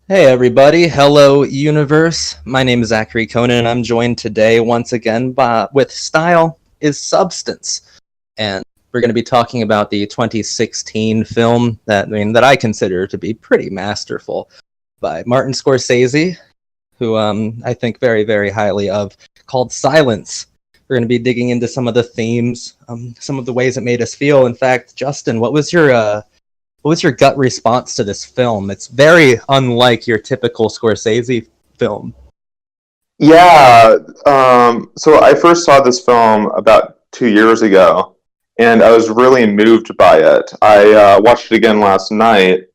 Hey everybody, hello universe. My name is Zachary Conan and I'm joined today once again with Style is Substance. And we're going to be talking about the 2016 film that I consider to be pretty masterful by Martin Scorsese, who I think very, very highly of, called Silence. We're going to be digging into some of the themes, some of the ways it made us feel. In fact, Justin, what was your gut response to this film? It's very unlike your typical Scorsese film. Yeah, so I first saw this film about 2 years ago, and I was really moved by it. I watched it again last night,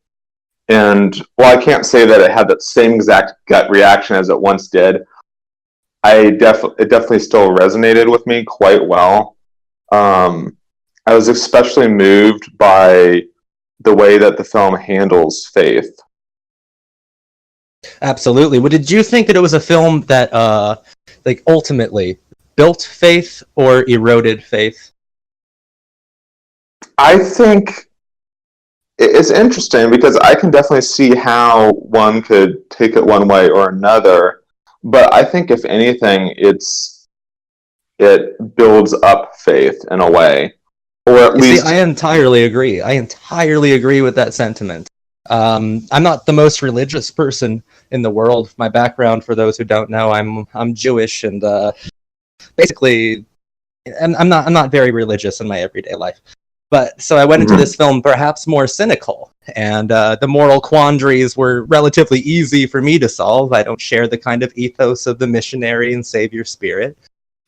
and while I can't say that it had that same exact gut reaction as it once did, it definitely still resonated with me quite well. Um, I was especially moved by the way that the film handles faith. Absolutely. What did you think that it was a film that ultimately built faith or eroded faith? I think it's interesting because I can definitely see how one could take it one way or another, but I think if anything, it builds up faith in a way, or at You see, I least. entirely agree. I entirely agree with that sentiment. I'm not the most religious person in the world. My background, for those who don't know, I'm Jewish, and basically, I'm not very religious in my everyday life. But so I went into Mhm. this film perhaps more cynical, and the moral quandaries were relatively easy for me to solve. I don't share the kind of ethos of the missionary and savior spirit.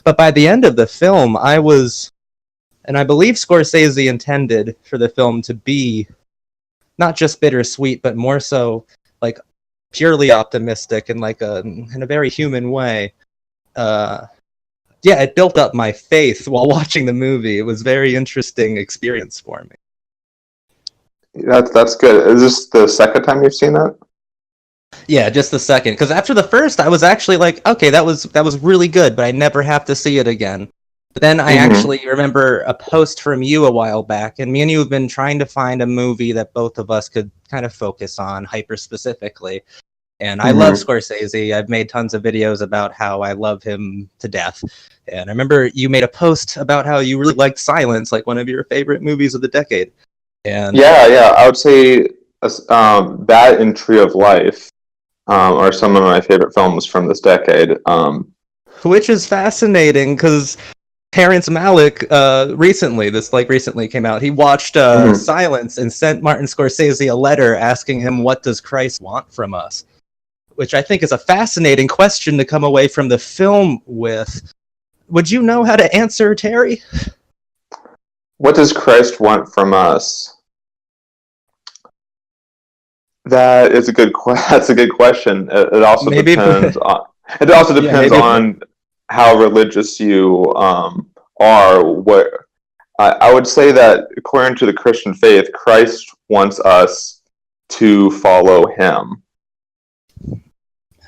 But by the end of the film, and I believe Scorsese intended for the film to be not just bittersweet, but more so like purely optimistic and in a very human way. Uh, yeah, it built up my faith while watching the movie. It was a very interesting experience for me. That's good. Is this the second time you've seen it? Yeah, just the second, because after the first, I was actually like, okay, that was really good, but I never have to see it again. But then I Hmm. actually remember a post from you a while back, and me and you have been trying to find a movie that both of us could kind of focus on hyper specifically. And I love Hmm. Scorsese. I've made tons of videos about how I love him to death. And I remember you made a post about how you really liked Silence, like one of your favorite movies of the decade. And Yeah. I would say that and Tree of Life are some of my favorite films from this decade. which is fascinating because Terrence Malick recently came out. He watched Mhm. Silence and sent Martin Scorsese a letter asking him, "What does Christ want from us?" Which I think is a fascinating question to come away from the film with. Would you know how to answer, Terry? What does Christ want from us? That is a good. That's a good question. It also Maybe, depends on. It also yeah, depends maybe. on how religious you are. What I would say that according to the Christian faith, Christ wants us to follow Him.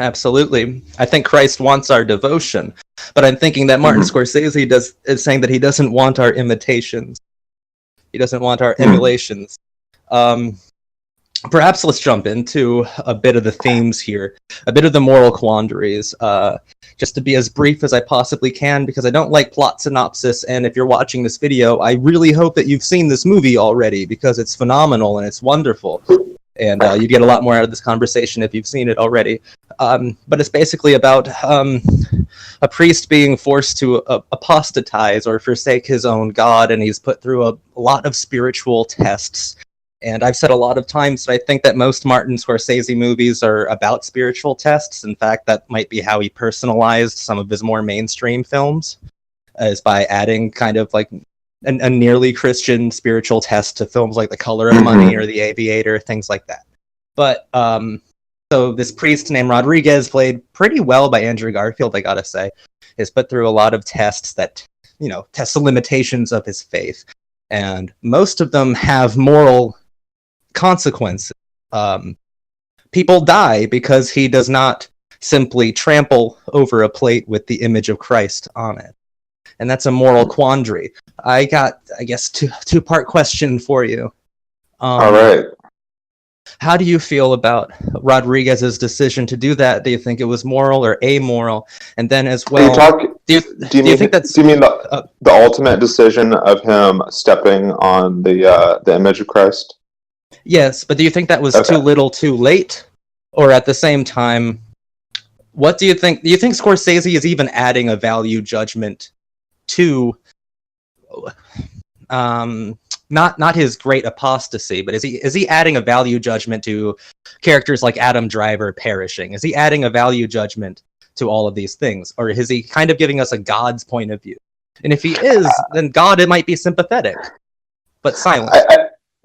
Absolutely. I think Christ wants our devotion, but I'm thinking that Martin Mm-hmm. Scorsese is saying that he doesn't want our imitations. He doesn't want our Mm-hmm. emulations. Um, Perhaps let's jump into a bit of the themes here, a bit of the moral quandaries, just to be as brief as I possibly can, because I don't like plot synopsis. And if you're watching this video, I really hope that you've seen this movie already, because it's phenomenal and it's wonderful. And you'd get a lot more out of this conversation if you've seen it already. But it's basically about a priest being forced to apostatize or forsake his own God, and he's put through a lot of spiritual tests. And I've said a lot of times that I think that most Martin Scorsese movies are about spiritual tests. In fact, that might be how he personalized some of his more mainstream films, is by adding kind of like a nearly Christian spiritual test to films like The Color of Money or Mm-hmm. The Aviator, things like that. But so this priest named Rodriguez, played pretty well by Andrew Garfield, I gotta say, is put through a lot of tests that test the limitations of his faith, and most of them have moral consequences. Um, People die because he does not simply trample over a plate with the image of Christ on it, and that's a moral quandary. I got, I guess, two part question for you. All Um, right. How do you feel about Rodriguez's decision to do that? Do you think it was moral or amoral? And then as well, do you think that's... Do you mean uh, the ultimate decision of him stepping on the image of Christ? yes, but do you think that was Okay. too little, too late, or at the same time, what do you think? Do you think Scorsese is even adding a value judgment to, not his great apostasy, but is he adding a value judgment to characters like Adam Driver perishing? Is he adding a value judgment to all of these things, or is he kind of giving us a God's point of view? And if he is, then God, it might be sympathetic, but silent.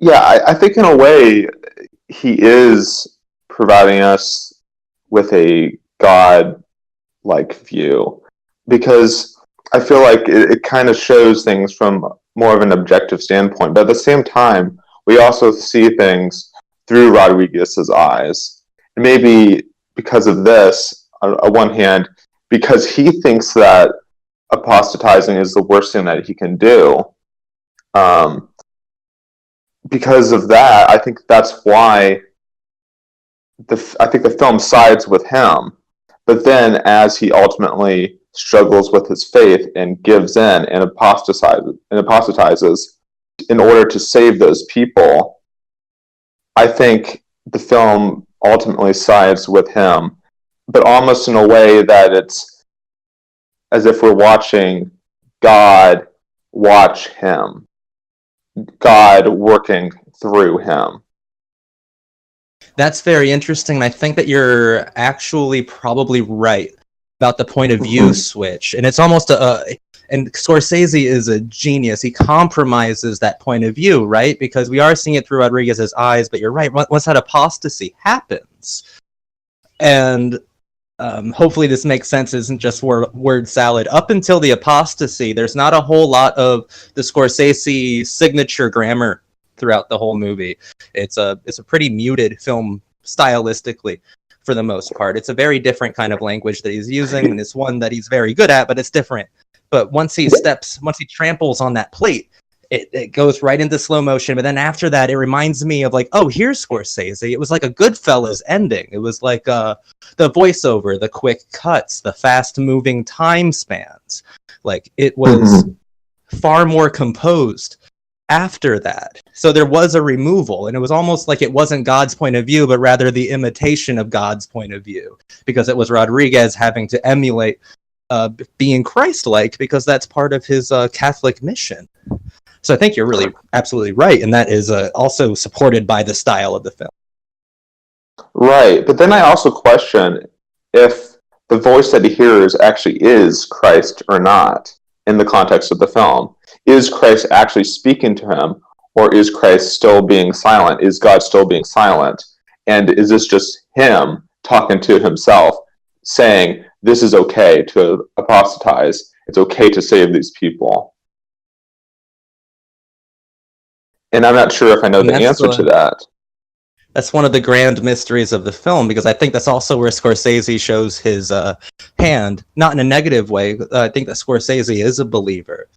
I think in a way he is providing us with a God-like view, because I feel like it kind of shows things from more of an objective standpoint, but at the same time, we also see things through Rodriguez's eyes. And maybe because of this, on one hand, because he thinks that apostatizing is the worst thing that he can do. Because of that, I think that's why I think the film sides with him. But then, as he ultimately struggles with his faith and gives in and apostatizes in order to save those people, I think the film ultimately sides with him, but almost in a way that it's as if we're watching God watch him, God working through him. That's very interesting. I think that you're actually probably right about the point of view switch. And it's almost and Scorsese is a genius. He compromises that point of view, right? Because we are seeing it through Rodriguez's eyes, but you're right. Once that apostasy happens, and hopefully this makes sense, isn't just word salad. Up until the apostasy, there's not a whole lot of the Scorsese signature grammar throughout the whole movie. It's a pretty muted film stylistically for the most part. It's a very different kind of language that he's using, and it's one that he's very good at, but it's different. But once he tramples on that plate, it goes right into slow motion. But then after that, it reminds me of like, oh, here's Scorsese. It was like a Goodfellas ending. It was like the voiceover, the quick cuts, the fast moving time spans. Like it was far more composed after that. So there was a removal, and it was almost like it wasn't God's point of view, but rather the imitation of God's point of view, because it was Rodriguez having to emulate being Christ-like, because that's part of his Catholic mission. So I think you're really absolutely right, and that is also supported by the style of the film. Right, but then I also question if the voice that he hears actually is Christ or not in the context of the film. Is Christ actually speaking to him, or is Christ still being silent? Is God still being silent? And is this just him talking to himself, saying, this is okay to apostatize, it's okay to save these people? And I'm not sure if I know the answer to that. That's one of the grand mysteries of the film, because I think that's also where Scorsese shows his hand, not in a negative way. I think that Scorsese is a believer.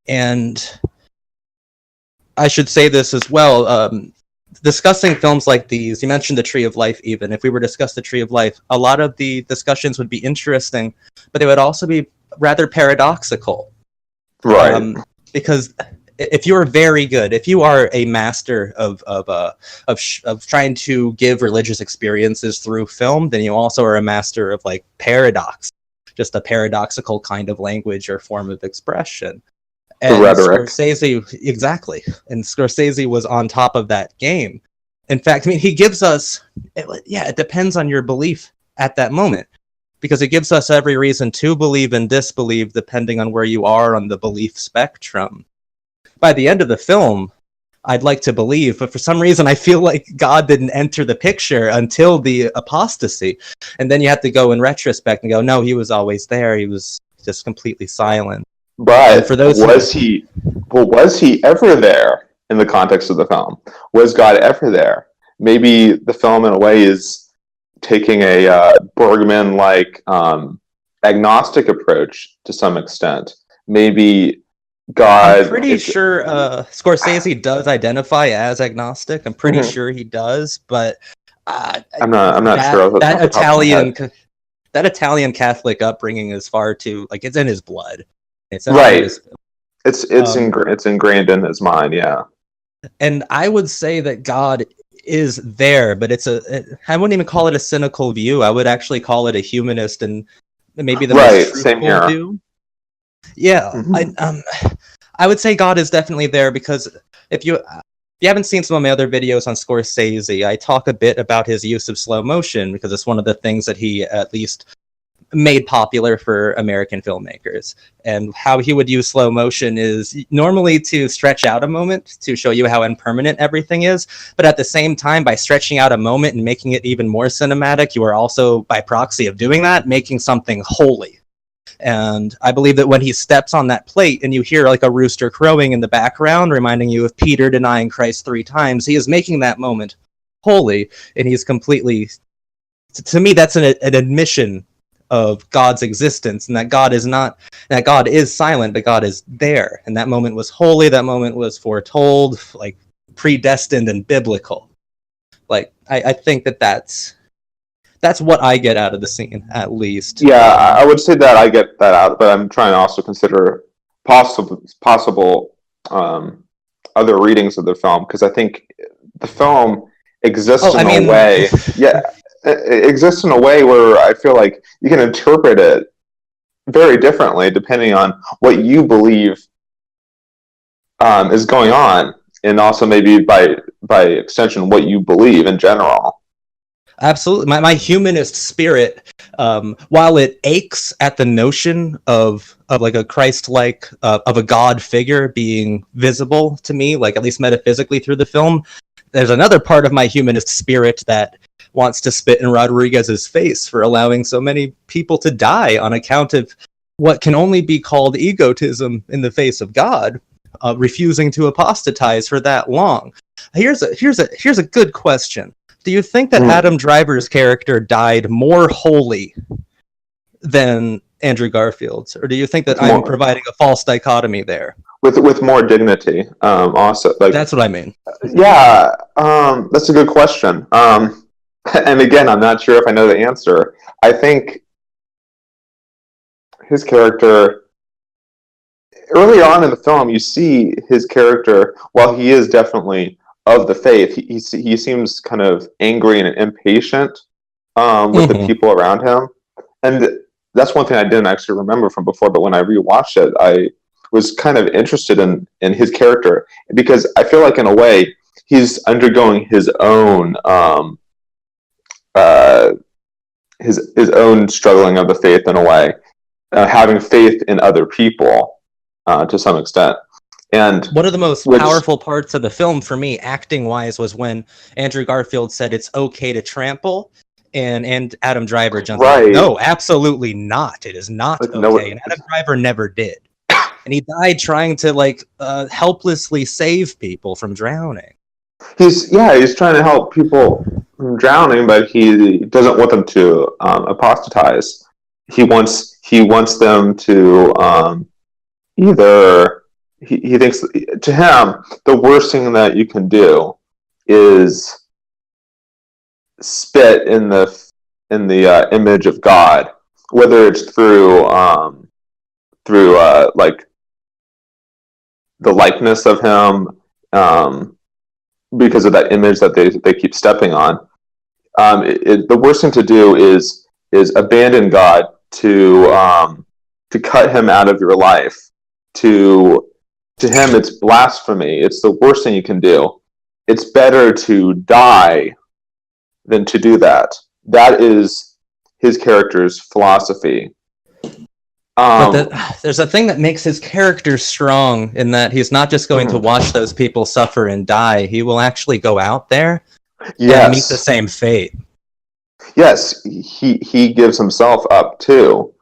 And I should say this as well. Discussing films like these, you mentioned The Tree of Life even. If we were to discuss The Tree of Life, a lot of the discussions would be interesting, but they would also be rather paradoxical. Right. Because if you're very good, if you are a master of trying to give religious experiences through film, then you also are a master of like paradox, just a paradoxical kind of language or form of expression. And rhetoric. Scorsese, exactly. And Scorsese was on top of that game. In fact, I mean, he gives us, it depends on your belief at that moment, because it gives us every reason to believe and disbelieve depending on where you are on the belief spectrum. By the end of the film, I'd like to believe, but for some reason I feel like God didn't enter the picture until the apostasy. And then you have to go in retrospect and go, no, he was always there. He was just completely silent. But for those was he ever there in the context of the film? Was God ever there? Maybe the film in a way is taking a Bergman-like agnostic approach to some extent. Maybe I'm God. pretty sure Scorsese does identify as agnostic. I'm pretty sure he does, but I'm not sure off the top of my head. That Italian Catholic upbringing is far too, like, it's in his blood. It's under Right. his. It's ingrained in his mind. Yeah. And I would say that God is there, but I wouldn't even call it a cynical view. I would actually call it a humanist and maybe the most Right. Same truthful here. view. Yeah, I would say God is definitely there because if you haven't seen some of my other videos on Scorsese, I talk a bit about his use of slow motion because it's one of the things that he at least made popular for American filmmakers. And how he would use slow motion is normally to stretch out a moment to show you how impermanent everything is. But at the same time, by stretching out a moment and making it even more cinematic, you are also, by proxy of doing that, making something holy. And I believe that when he steps on that plate and you hear like a rooster crowing in the background, reminding you of Peter denying Christ 3 times, he is making that moment holy. And he's completely, to me, that's an admission of God's existence, and that God is silent, but God is there. And that moment was holy, that moment was foretold, like predestined and biblical. Like, I think that's what I get out of the scene, at least. Yeah, I would say that I get that out, but I'm trying to also consider possible other readings of the film, because I think the film exists in a way. Yeah, it exists in a way where I feel like you can interpret it very differently depending on what you believe is going on, and also maybe by extension what you believe in general. Absolutely. My humanist spirit, while it aches at the notion of like a Christ-like, of a God figure being visible to me, like at least metaphysically through the film, there's another part of my humanist spirit that wants to spit in Rodriguez's face for allowing so many people to die on account of what can only be called egotism in the face of God, refusing to apostatize for that long. Here's a good question. Do you think that Adam Driver's character died more holy than Andrew Garfield's, or do you think that I'm providing a false dichotomy there? With more dignity, also, like, that's what I mean. Yeah, that's a good question. And again, I'm not sure if I know the answer. I think his character, early on in the film, you see his character, while he is definitely of the faith, he seems kind of angry and impatient with the people around him. And that's one thing I didn't actually remember from before, but when I rewatched it, I was kind of interested in his character, because I feel like in a way he's undergoing his own his own struggling of the faith in a way, having faith in other people to some extent. And one of the most powerful parts of the film for me, acting wise, was when Andrew Garfield said it's okay to trample, and Adam Driver jumped in. No, absolutely not. It is not okay. No, and Adam Driver never did. And he died trying to helplessly save people from drowning. He's trying to help people from drowning, but he doesn't want them to apostatize. He wants them to either. He thinks, to him, the worst thing that you can do is spit in the image of God, whether it's through like the likeness of him, because of that image that they keep stepping on. The worst thing to do is abandon God, to cut him out of your life. To him, it's blasphemy. It's the worst thing you can do. It's better to die than to do that. That is his character's philosophy. But there's a thing that makes his character strong, in that he's not just going to watch those people suffer and die. He will actually go out there and meet the same fate. Yes, he gives himself up too.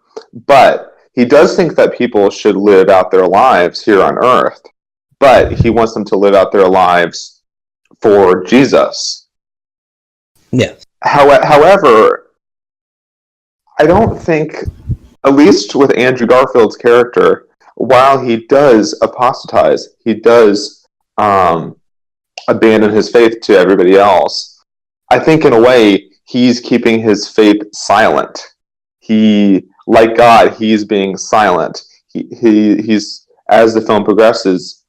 But he does think that people should live out their lives here on Earth, but he wants them to live out their lives for Jesus. Yeah. However, I don't think, at least with Andrew Garfield's character, while he does apostatize, he does abandon his faith to everybody else. I think in a way he's keeping his faith silent. He, like God, he's being silent. He's as the film progresses,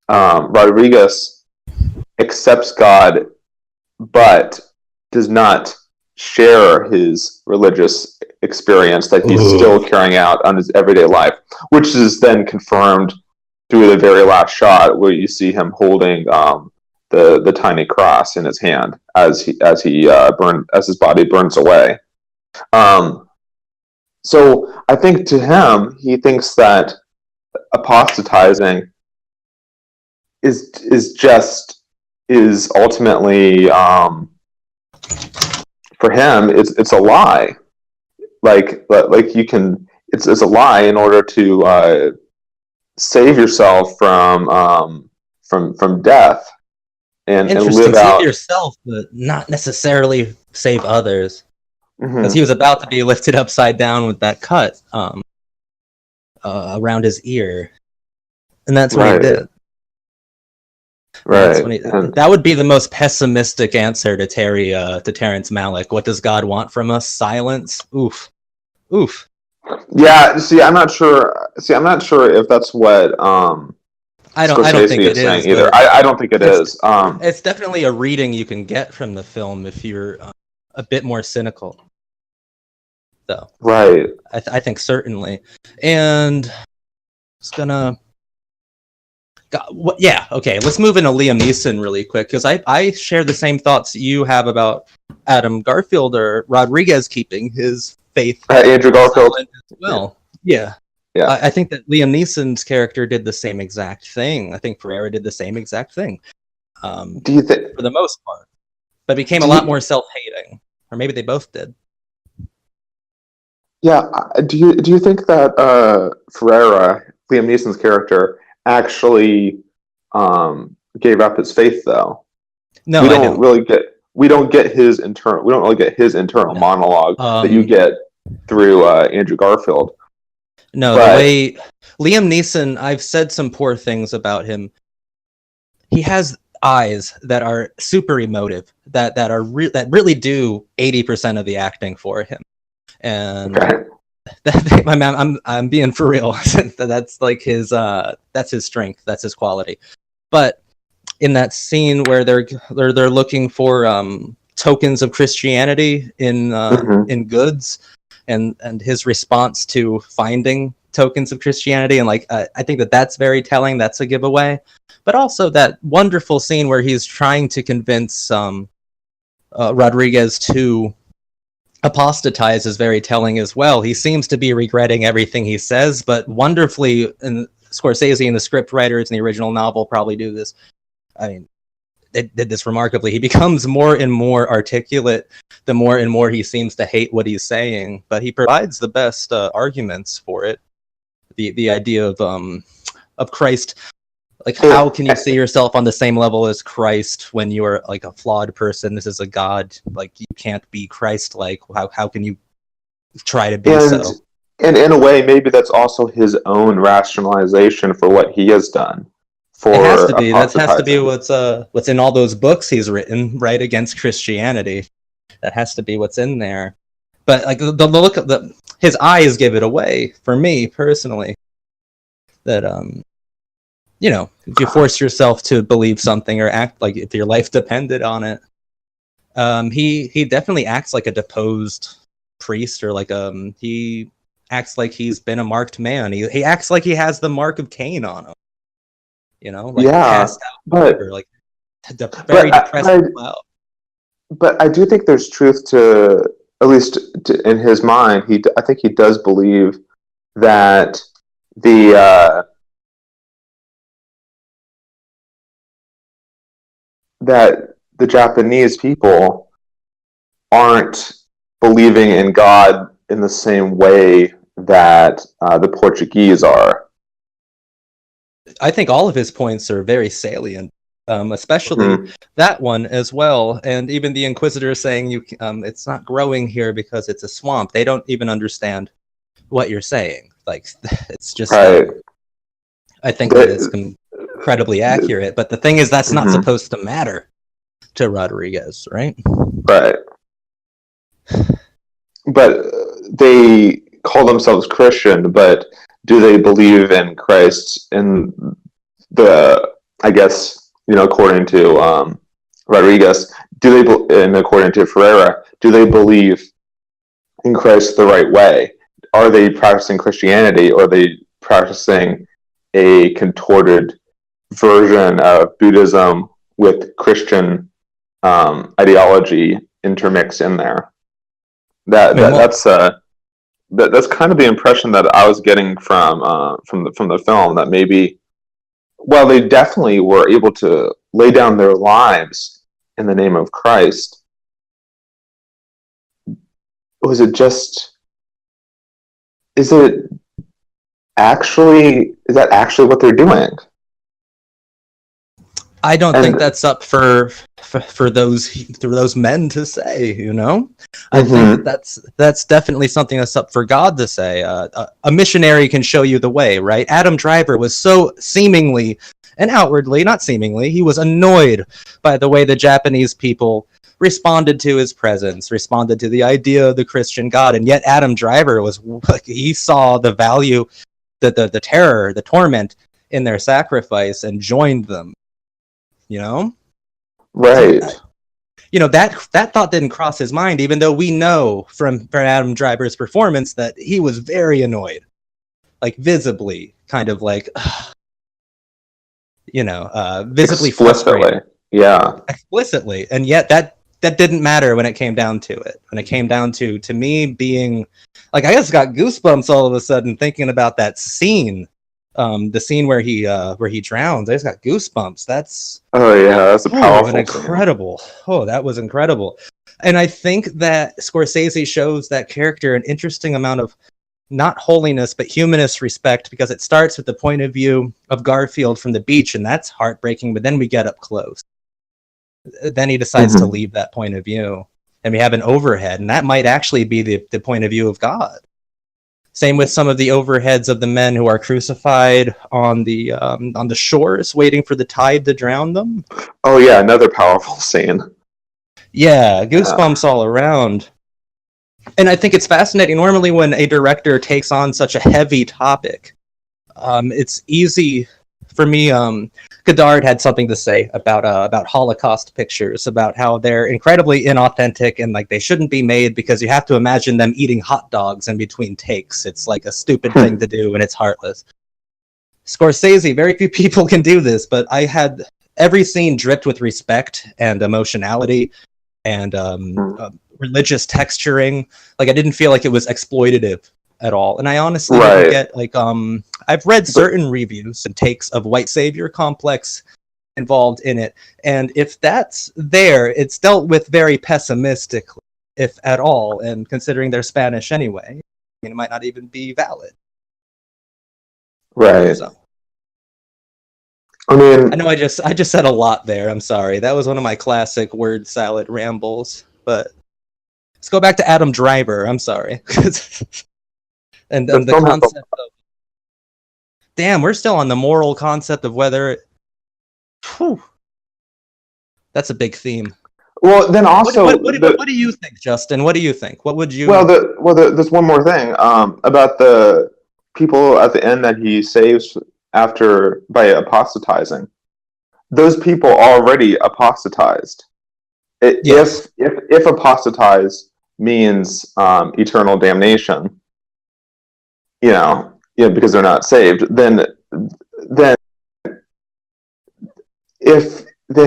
Rodriguez accepts God, but does not share his religious experience that he's still carrying out on his everyday life, which is then confirmed through the very last shot where you see him holding the tiny cross in his hand as his body burns away. So I think to him, he thinks that apostatizing is ultimately for him it's a lie. Like you can it's a lie in order to save yourself from death and live out. Save yourself, but not necessarily save others. Because he was about to be lifted upside down with that cut around his ear, and that's what he did. Right. That would be the most pessimistic answer to Terrence Malick. What does God want from us? Silence. Oof. Yeah. See, I'm not sure if that's what I don't think it is either. I don't think it is. It's definitely a reading you can get from the film if you're a bit more cynical. So right. I think certainly, and it's gonna. Okay. Let's move into Liam Neeson really quick because I share the same thoughts you have about Adam Garfield or Rodriguez keeping his faith. Andrew Garfield as well. Yeah. I think that Liam Neeson's character did the same exact thing. I think Ferreira did the same exact thing. Do you think, for the most part, but became a lot more self-hating, or maybe they both did. Yeah. Do you think that Ferreira, Liam Neeson's character, actually gave up his faith though? No, we don't really get his internal monologue that you get through Andrew Garfield. No, the way Liam Neeson, I've said some poor things about him. He has eyes that are super emotive, that really do 80% of the acting for him, and I'm being for real. That's like his that's his strength, that's his quality. But in that scene where they're looking for tokens of Christianity in goods, and his response to finding tokens of Christianity, and I think that's very telling. That's a giveaway. But also that wonderful scene where he's trying to convince Rodriguez to apostatize is very telling as well. He seems to be regretting everything he says, but wonderfully, and Scorsese and the script writers in the original novel probably do this. I mean, they did this remarkably. He becomes more and more articulate the more and more he seems to hate what he's saying, but he provides the best arguments for it. The idea of Christ. Like, how can you see yourself on the same level as Christ when you are like a flawed person? This is a God. Like, you can't be Christ-like. How can you try to be so? And in a way, maybe that's also his own rationalization for what he has done. It has to be. That has to be what's in all those books he's written, right, against Christianity. That has to be what's in there. But like the look of his eyes give it away for me personally. That if you force yourself to believe something or act like if your life depended on it, he definitely acts like a deposed priest, or like he acts like he's been a marked man. He acts like he has the mark of Cain on him. Cast out, but like very depressed. But I do think there's truth to, at least in his mind. I think he does believe that that the Japanese people aren't believing in God in the same way that the Portuguese are. I think all of his points are very salient, especially that one as well. And even the Inquisitor saying it's not growing here because it's a swamp. They don't even understand what you're saying. Like, it's just I think that is incredibly accurate. But the thing is, that's not supposed to matter to Rodriguez, right? Right. But they call themselves Christian, but do they believe in Christ in the, I guess, according to Rodriguez, and according to Ferreira, do they believe in Christ the right way? Are they practicing Christianity, or are they practicing a contorted version of Buddhism with Christian ideology intermixed in there? That's kind of the impression that I was getting from the film, that maybe, well, they definitely were able to lay down their lives in the name of Christ. Is that actually what they're doing? I don't think that's up for those men to say, I think that's definitely something that's up for God to say. A missionary can show you the way, right? Adam Driver was so seemingly and outwardly, not seemingly, he was annoyed by the way the Japanese people responded to his presence, responded to the idea of the Christian God, and yet Adam Driver he saw the value, the terror, the torment in their sacrifice, and joined them. Right. So, that thought didn't cross his mind, even though we know from Adam Driver's performance that he was very annoyed, like visibly, kind of like, visibly frustrated. Yeah. Explicitly. And yet that didn't matter when it came down to it. When it came down to me being, like, I just got goosebumps all of a sudden thinking about that scene. The scene where he drowns. I just got goosebumps. That's that's a powerful incredible scene. That was incredible. And I think that Scorsese shows that character an interesting amount of not holiness but humanist respect, because it starts with the point of view of Garfield from the beach, and that's heartbreaking, but then we get up close. Then he decides to leave that point of view, and we have an overhead, and that might actually be the point of view of God. Same with some of the overheads of the men who are crucified on the shores, waiting for the tide to drown them. Oh yeah, another powerful scene. Yeah, goosebumps all around. And I think it's fascinating. Normally, when a director takes on such a heavy topic, it's easy for me. Godard had something to say about Holocaust pictures, about how they're incredibly inauthentic and like they shouldn't be made because you have to imagine them eating hot dogs in between takes. It's like a stupid thing to do and it's heartless. Scorsese, very few people can do this, but I had every scene dripped with respect and emotionality and religious texturing. Like I didn't feel like it was exploitative at all. And I honestly didn't get like I've read certain reviews and takes of white savior complex involved in it, and if that's there, it's dealt with very pessimistically, if at all, and considering they're Spanish anyway, it might not even be valid. Right. So. I mean, I know I just said a lot there. I'm sorry. That was one of my classic word salad rambles, but let's go back to Adam Driver. I'm sorry. And the concept of... Damn, we're still on the moral concept of whether... Whew. That's a big theme. Well, then also... What do you think, Justin? What do you think? What would you... Well, there's one more thing about the people at the end that he saves by apostatizing. Those people already apostatized. Yes. If apostatize means eternal damnation, because they're not saved, then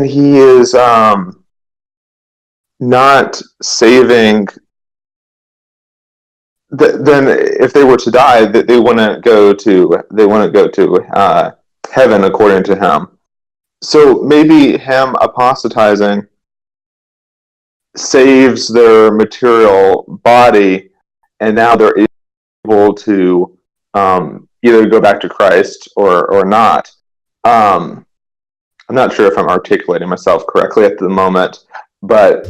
he is not saving. Then if they were to die, they wouldn't go to heaven according to him. So maybe him apostatizing saves their material body, and now they're able to either go back to Christ or not. I'm not sure if I'm articulating myself correctly at the moment, but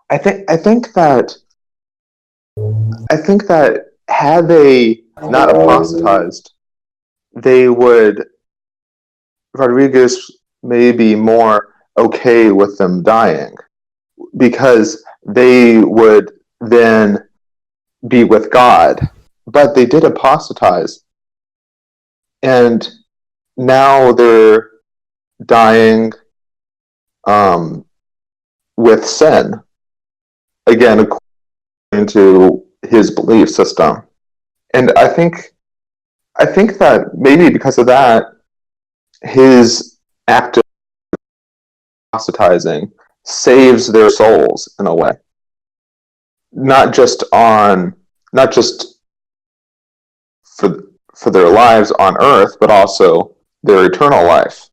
I think that had they not apostatized, they would, Rodriguez may be more okay with them dying because they would then be with God. But they did apostatize. And now they're dying with sin. Again, according to his belief system. And I think that maybe because of that, his act of apostatizing saves their souls in a way. Not just for their lives on earth, but also their eternal life.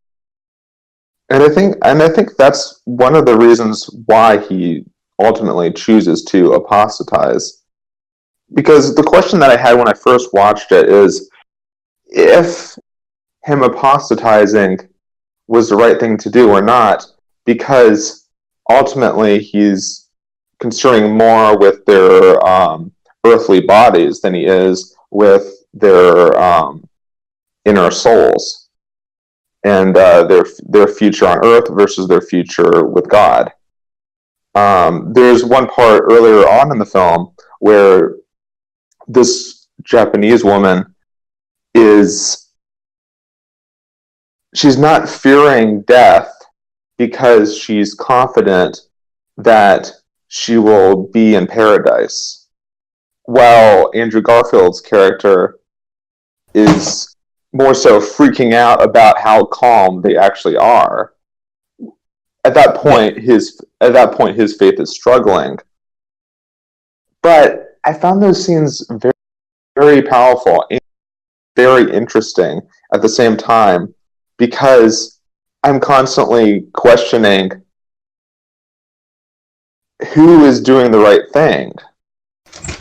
And I think that's one of the reasons why he ultimately chooses to apostatize. Because the question that I had when I first watched it is, if him apostatizing was the right thing to do or not, because ultimately he's concerning more with their earthly bodies than he is with their inner souls and their future on earth versus their future with God. There's one part earlier on in the film where this Japanese woman she's not fearing death because she's confident that she will be in paradise, while Andrew Garfield's character is more so freaking out about how calm they actually are. At that point, his faith is struggling. But I found those scenes very, very powerful and very interesting at the same time, because I'm constantly questioning who is doing the right thing.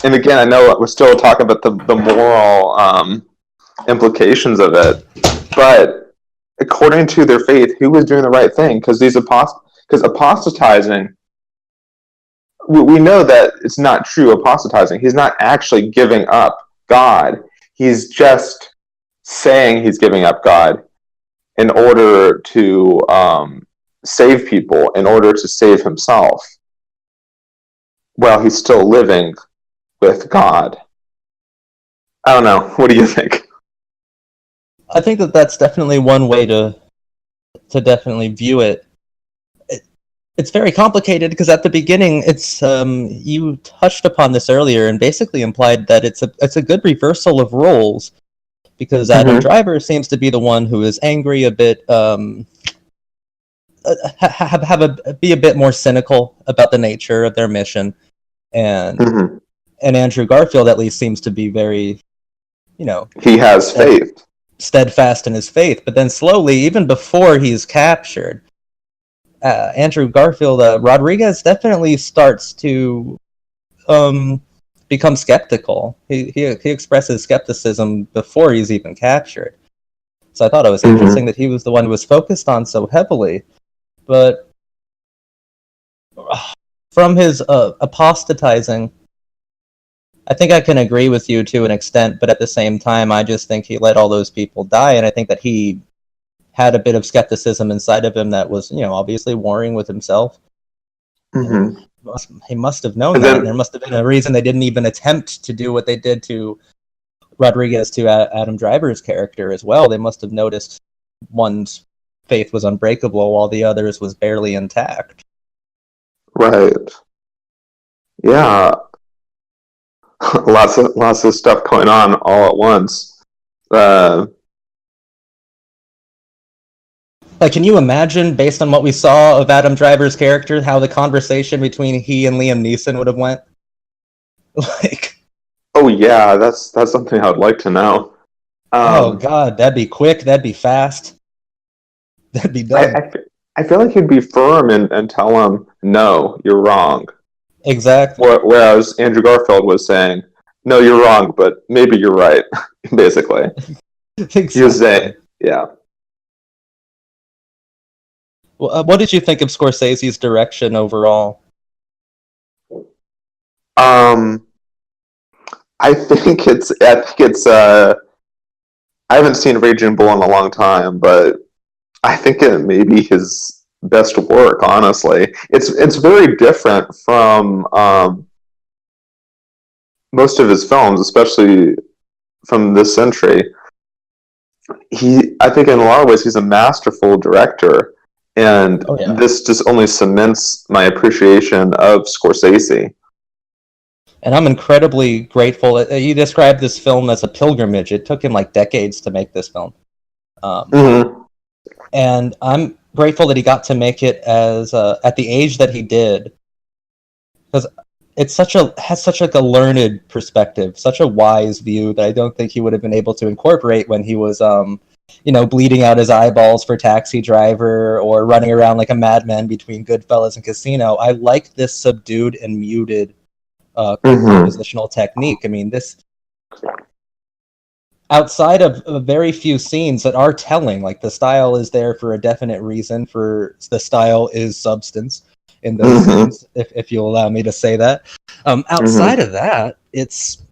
And again, I know we're still talking about the moral implications of it, but according to their faith, who is doing the right thing? Because apostatizing, we know that it's not true apostatizing. He's not actually giving up God. He's just saying he's giving up God in order to save people, in order to save himself, while he's still living with God. I don't know. What do you think? I think that that's definitely one way to definitely view it. It's very complicated because at the beginning, it's you touched upon this earlier and basically implied that it's a good reversal of roles, because Adam Driver seems to be the one who is angry, a bit be a bit more cynical about the nature of their mission, and Andrew Garfield at least seems to be very, he has faith, steadfast in his faith. But then slowly, even before he's captured, Andrew Garfield, Rodriguez definitely starts to become skeptical. He expresses skepticism before he's even captured. So I thought it was interesting that he was the one who was focused on so heavily. But from his apostatizing, I think I can agree with you to an extent, but at the same time, I just think he let all those people die, and I think that he had a bit of skepticism inside of him that was, obviously warring with himself. He must have known that, and there must have been a reason they didn't even attempt to do what they did to Rodriguez, to Adam Driver's character as well. They must have noticed one's faith was unbreakable while the other's was barely intact. Right. Yeah. lots of stuff going on all at once. Like, can you imagine, based on what we saw of Adam Driver's character, how the conversation between he and Liam Neeson would have went? Oh yeah, that's something I would like to know. Oh god, that'd be quick. That'd be fast. That'd be done. I feel like he'd be firm and tell him, no, you're wrong. Exactly. Whereas Andrew Garfield was saying, no, you're wrong, but maybe you're right, basically. Exactly. He was saying, yeah. Well, what did you think of Scorsese's direction overall? I think it's I haven't seen Raging Bull in a long time, but I think it may be his best work. Honestly, it's very different from most of his films, especially from this century. I think, in a lot of ways, he's a masterful director, and Oh yeah. this just only cements my appreciation of Scorsese. And I'm incredibly grateful. He described this film as a pilgrimage. It took him like decades to make this film. Mm-hmm. And I'm grateful that he got to make it as at the age that he did, because it's has such like a learned perspective, such a wise view that I don't think he would have been able to incorporate when he was bleeding out his eyeballs for Taxi Driver or running around like a madman between Goodfellas and Casino. I like this subdued and muted compositional technique. I mean, this outside of very few scenes that are telling, like the style is there for a definite reason. For the style is substance in those scenes, if you'll allow me to say that. Outside of that, it's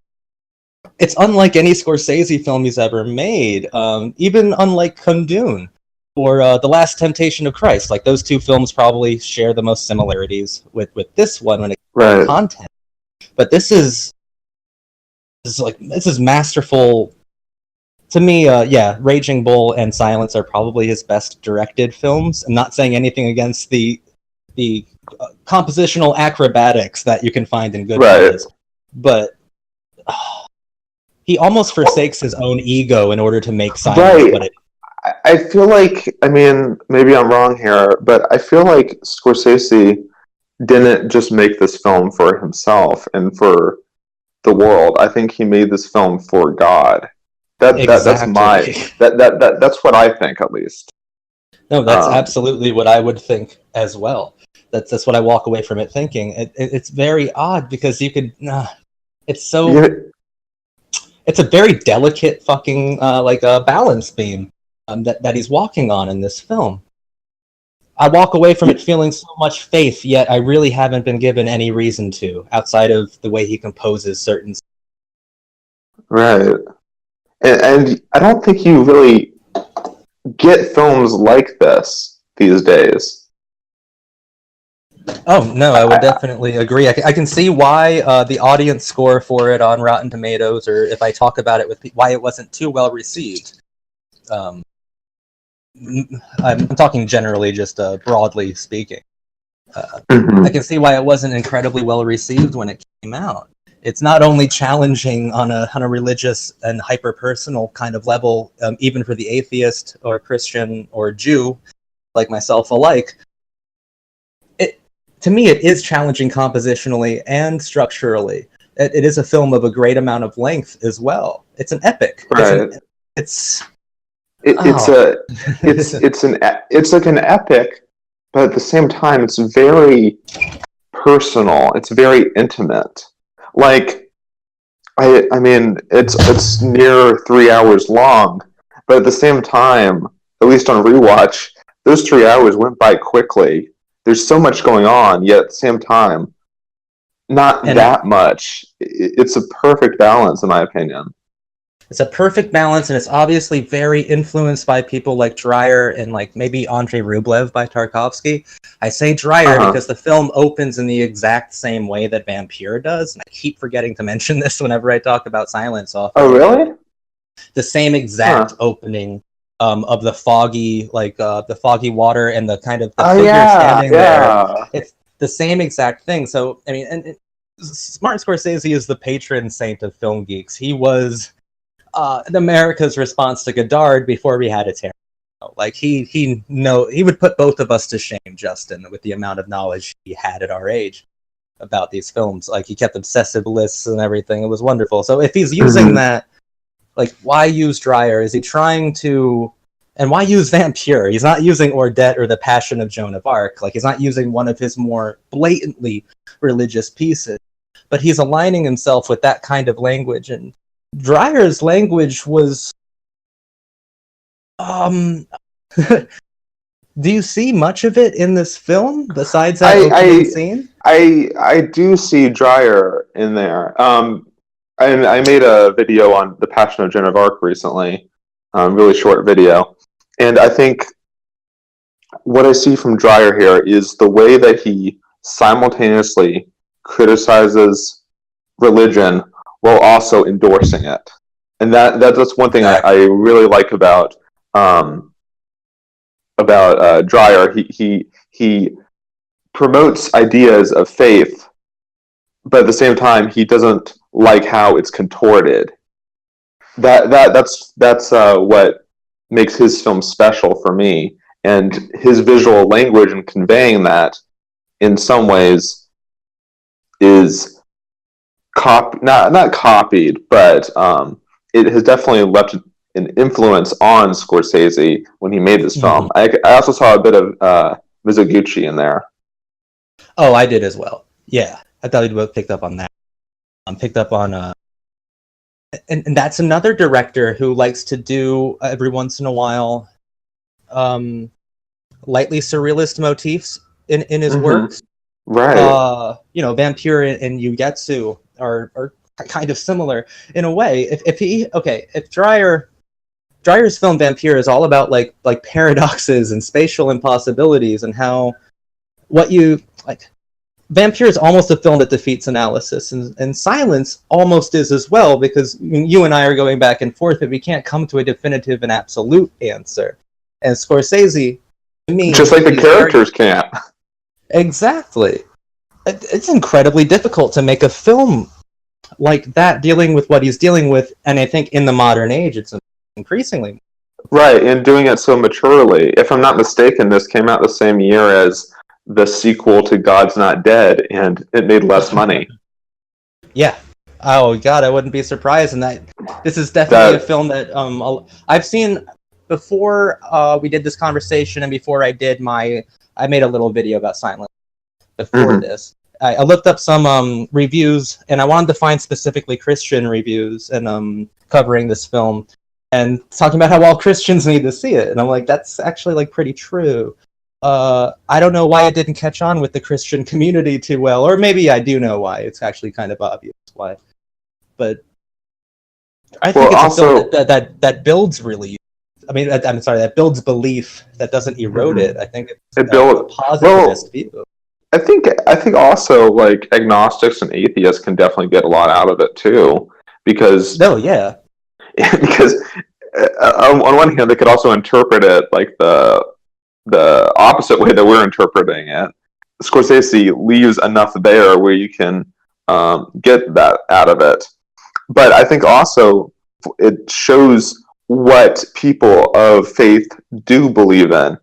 unlike any Scorsese film he's ever made, even unlike Kundun or The Last Temptation of Christ. Like, those two films probably share the most similarities with this one when it comes to content. But this is masterful. To me, Raging Bull and Silence are probably his best directed films. I'm not saying anything against the compositional acrobatics that you can find in Goodfellas, but he almost forsakes his own ego in order to make Silence. Right. I feel like, I mean, maybe I'm wrong here, but I feel like Scorsese didn't just make this film for himself and for the world. I think he made this film for God. That's what I think, at least. No, that's absolutely what I would think as well. That's what I walk away from it thinking. It's very odd because you could. It's so. Yeah. It's a very delicate fucking balance beam that he's walking on in this film. I walk away from it feeling so much faith, yet I really haven't been given any reason to, outside of the way he composes certain. Right, and I don't think you really get films like this these days. Oh, no, I would definitely agree. I can see why the audience score for it on Rotten Tomatoes, or if I talk about it with people, why it wasn't too well received. I'm talking generally, just broadly speaking. I can see why it wasn't incredibly well received when it came out. It's not only challenging on a religious and hyper-personal kind of level, even for the atheist or Christian or Jew like myself alike. To me, it is challenging compositionally and structurally. It is a film of a great amount of length as well. It's an epic. Right. It's like an epic, but at the same time, it's very personal. It's very intimate. Like, I mean, it's near 3 hours long, but at the same time, at least on rewatch, those 3 hours went by quickly. There's so much going on, yet at the same time, not that much. It's a perfect balance, in my opinion. It's a perfect balance, and it's obviously very influenced by people like Dreyer and like maybe Andrei Rublev by Tarkovsky. I say Dreyer because the film opens in the exact same way that Vampire does, and I keep forgetting to mention this whenever I talk about Silence. Oh, really? The same exact opening of the foggy, the foggy water and the kind of the figure standing there. It's the same exact thing. So, I mean, and Martin Scorsese is the patron saint of film geeks. He was America's response to Godard before we had a Tarantino. Like he would put both of us to shame, Justin, with the amount of knowledge he had at our age about these films. Like, he kept obsessive lists and everything. It was wonderful. So if he's using that, like, why use Dreyer? Is he trying to... And why use Vampire? He's not using Ordette or The Passion of Joan of Arc. Like, he's not using one of his more blatantly religious pieces. But he's aligning himself with that kind of language. And Dreyer's language was... Do you see much of it in this film, besides that opening scene? I do see Dreyer in there. I made a video on The Passion of Joan of Arc recently, really short video. And I think what I see from Dreyer here is the way that he simultaneously criticizes religion while also endorsing it. And that's one thing I really like about Dreyer. He promotes ideas of faith, but at the same time he doesn't like how it's contorted. That's what makes his film special for me, and his visual language and conveying that in some ways is not copied, but it has definitely left an influence on Scorsese when he made this film. I also saw a bit of Mizoguchi in there. Oh, I did as well. Yeah, I thought we both picked up on that. Picked up on and that's another director who likes to do every once in a while lightly surrealist motifs in his works. Right. Vampire and Yugetsu are kind of similar in a way. If Dreyer's film Vampire is all about like paradoxes and spatial impossibilities and how what you like. Vampire is almost a film that defeats analysis, and Silence almost is as well, because you and I are going back and forth, but we can't come to a definitive and absolute answer. And Scorsese, just like the characters can't. Exactly. It's incredibly difficult to make a film like that dealing with what he's dealing with, and I think in the modern age, it's increasingly. Right, and doing it so maturely. If I'm not mistaken, this came out the same year as the sequel to God's Not Dead, and it made less money. Yeah. Oh God, I wouldn't be surprised. And that this is definitely a film that I've seen before we did this conversation, and before I made a little video about Silence before this. I looked up some reviews, and I wanted to find specifically Christian reviews and covering this film and talking about how all Christians need to see it. And I'm like, that's actually like pretty true. I don't know why it didn't catch on with the Christian community too well, or maybe I do know why. It's actually kind of obvious why. But I think it's also a film that builds really. I mean, I'm sorry, that builds belief, that doesn't erode it. I think it builds a positivist view. I think also like agnostics and atheists can definitely get a lot out of it too, because because on one hand they could also interpret it like the opposite way that we're interpreting it. Scorsese leaves enough there where you can get that out of it, but I think also it shows what people of faith do believe in,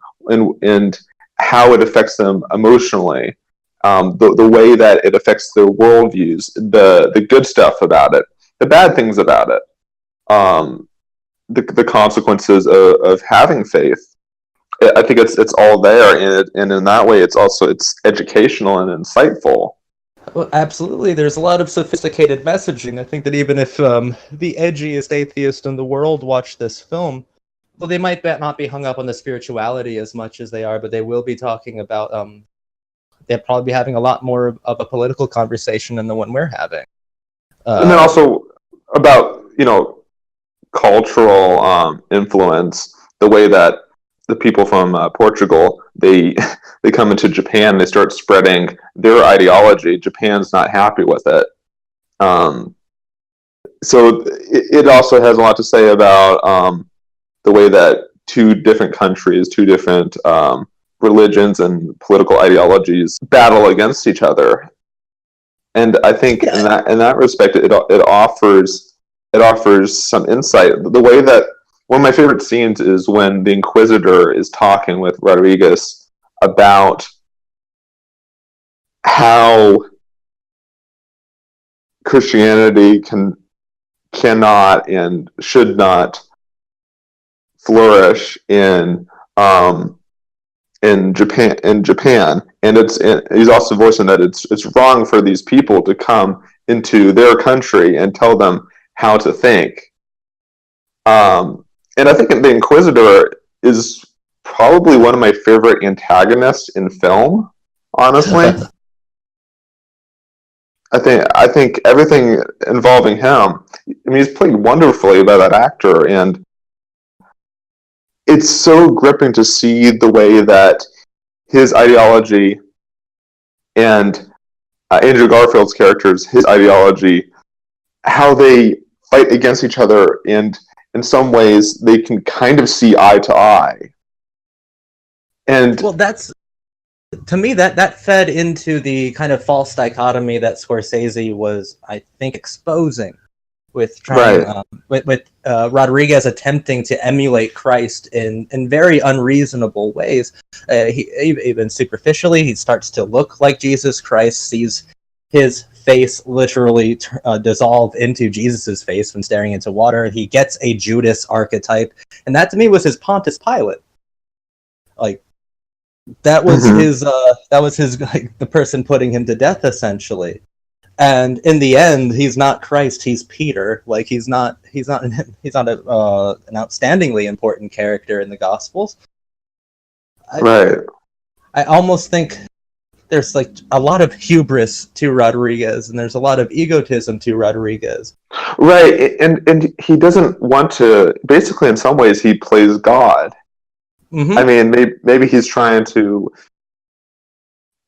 and how it affects them emotionally, the way that it affects their worldviews, the good stuff about it, the bad things about it, the consequences of having faith. I think it's all there, and in that way, it's educational and insightful. Well, absolutely. There's a lot of sophisticated messaging. I think that even if the edgiest atheist in the world watched this film, well, they might not be hung up on the spirituality as much as they are, but they will be talking about, they'll probably be having a lot more of a political conversation than the one we're having. And then also about, cultural influence, the way that the people from Portugal, they come into Japan, they start spreading their ideology. Japan's not happy with it. So it also has a lot to say about the way that two different countries, two different religions and political ideologies battle against each other. And I think in that respect, it offers some insight. The way that one of my favorite scenes is when the Inquisitor is talking with Rodriguez about how Christianity cannot and should not flourish in Japan, and he's also voicing that it's wrong for these people to come into their country and tell them how to think. And I think the Inquisitor is probably one of my favorite antagonists in film, honestly. I think everything involving him, I mean, he's played wonderfully by that actor, and it's so gripping to see the way that his ideology and Andrew Garfield's characters, his ideology, how they fight against each other, and in some ways they can kind of see eye to eye. And well, that's, to me, that fed into the kind of false dichotomy that Scorsese was, I think, exposing with trying right, with Rodriguez attempting to emulate Christ in very unreasonable ways. Even superficially, he starts to look like Jesus Christ, sees his face literally dissolve into Jesus's face when staring into water. He gets a Judas archetype, and that to me was his Pontius Pilate. Like, that was his like, the person putting him to death, essentially. And in the end, he's not Christ. He's Peter. Like, he's not an outstandingly important character in the Gospels. right. I almost think there's like a lot of hubris to Rodriguez, and there's a lot of egotism to Rodriguez. Right, and he doesn't want to. Basically, in some ways, he plays God. Mm-hmm. I mean, maybe he's trying to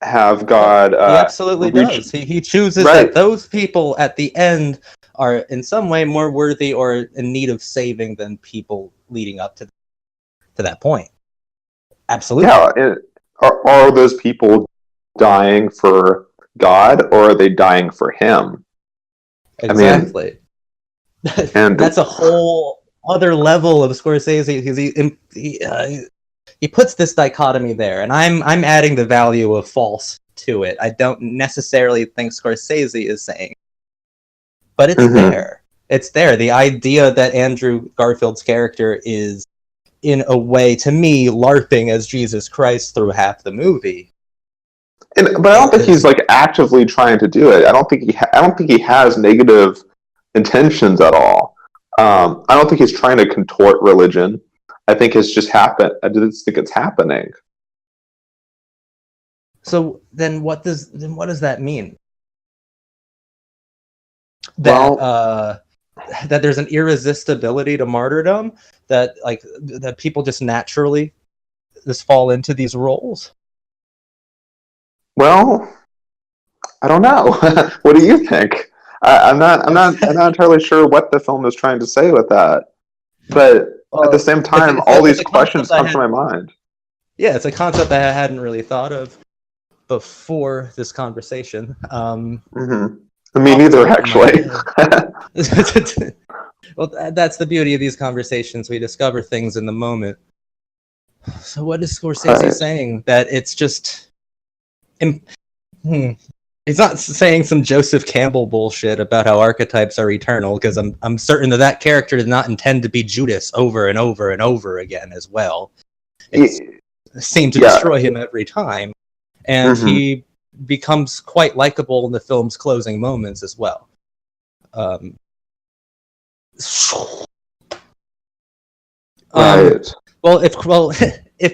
have God. He absolutely does. He chooses that those people at the end are in some way more worthy or in need of saving than people leading up to that point. Absolutely. Yeah. Are those people dying for God, or are they dying for him? Exactly. I mean, and that's a whole other level of Scorsese, because he puts this dichotomy there, and I'm adding the value of false to it. I don't necessarily think Scorsese is saying, but it's there. It's there. The idea that Andrew Garfield's character is, in a way, to me, LARPing as Jesus Christ through half the movie. But I don't think he's like actively trying to do it. I don't think he has negative intentions at all. I don't think he's trying to contort religion. I think it's just happened. I just think it's happening. So then, what does that mean? That that there's an irresistibility to martyrdom, that people just naturally just fall into these roles. Well, I don't know. What do you think? I'm not entirely sure what the film is trying to say with that. But at the same time, all these questions come to my mind. Yeah, it's a concept that I hadn't really thought of before this conversation. Me neither, actually. Well, that's the beauty of these conversations. We discover things in the moment. So what is Scorsese saying? That it's just... He's not saying some Joseph Campbell bullshit about how archetypes are eternal, because I'm certain that character did not intend to be Judas over and over and over again as well. It seemed to destroy him every time. And he becomes quite likable in the film's closing moments as well. Right. Well, if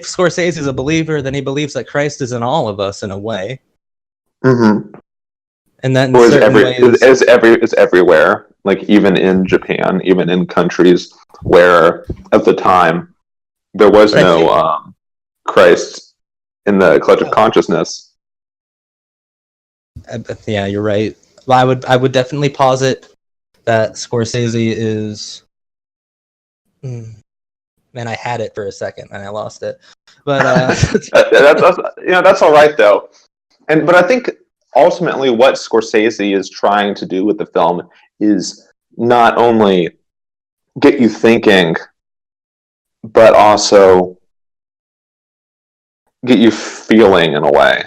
Scorsese is a believer, then he believes that Christ is in all of us in a way. And that is everywhere. Like, even in Japan, even in countries where at the time there was no Christ in the collective consciousness. Yeah, you're right. Well, I would definitely posit that Scorsese is... Man, I had it for a second and I lost it. But that's all right though. But I think ultimately what Scorsese is trying to do with the film is not only get you thinking, but also get you feeling in a way.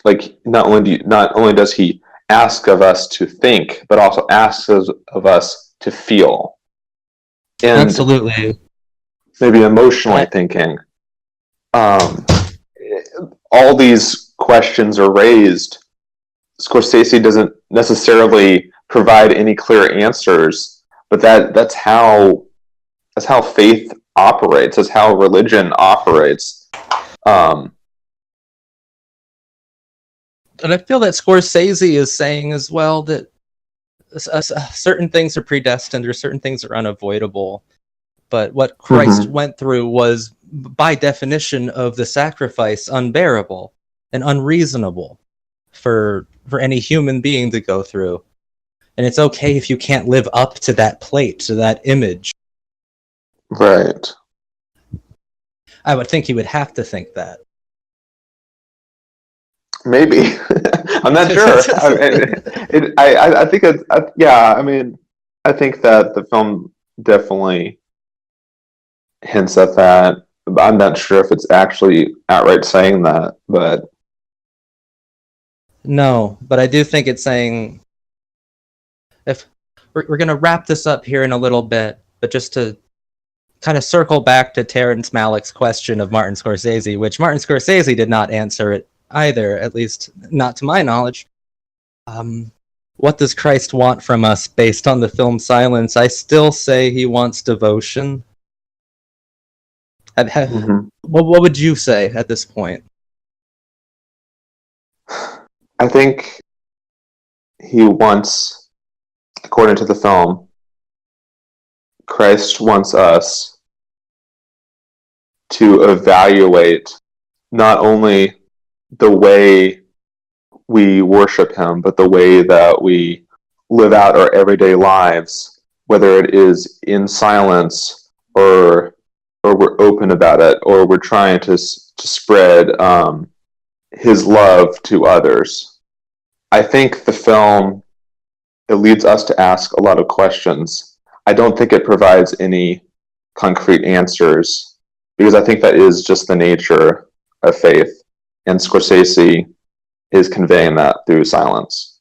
Like, not only does he ask of us to think, but also asks of us to feel. And absolutely. Maybe emotionally thinking. All these questions are raised. Scorsese doesn't necessarily provide any clear answers, but that's how faith operates. That's how religion operates. And I feel that Scorsese is saying as well that certain things are predestined or certain things are unavoidable. But what Christ went through was, by definition of the sacrifice, unbearable and unreasonable for any human being to go through. And it's okay if you can't live up to that plate, to that image. Right. I would think he would have to think that. Maybe. I'm not sure. I think it's, yeah, I mean, I think that the film definitely hints at that. I'm not sure if it's actually outright saying that, but... No, but I do think it's saying... If we're going to wrap this up here in a little bit, but just to kind of circle back to Terrence Malick's question of Martin Scorsese, which Martin Scorsese did not answer it either, at least not to my knowledge. What does Christ want from us based on the film Silence? I still say he wants devotion. What would you say at this point? I think he wants, according to the film, Christ wants us to evaluate not only the way we worship him, but the way that we live out our everyday lives, whether it is in silence or we're open about it, or we're trying to spread his love to others. I think the film, it leads us to ask a lot of questions. I don't think it provides any concrete answers, because I think that is just the nature of faith, and Scorsese is conveying that through Silence.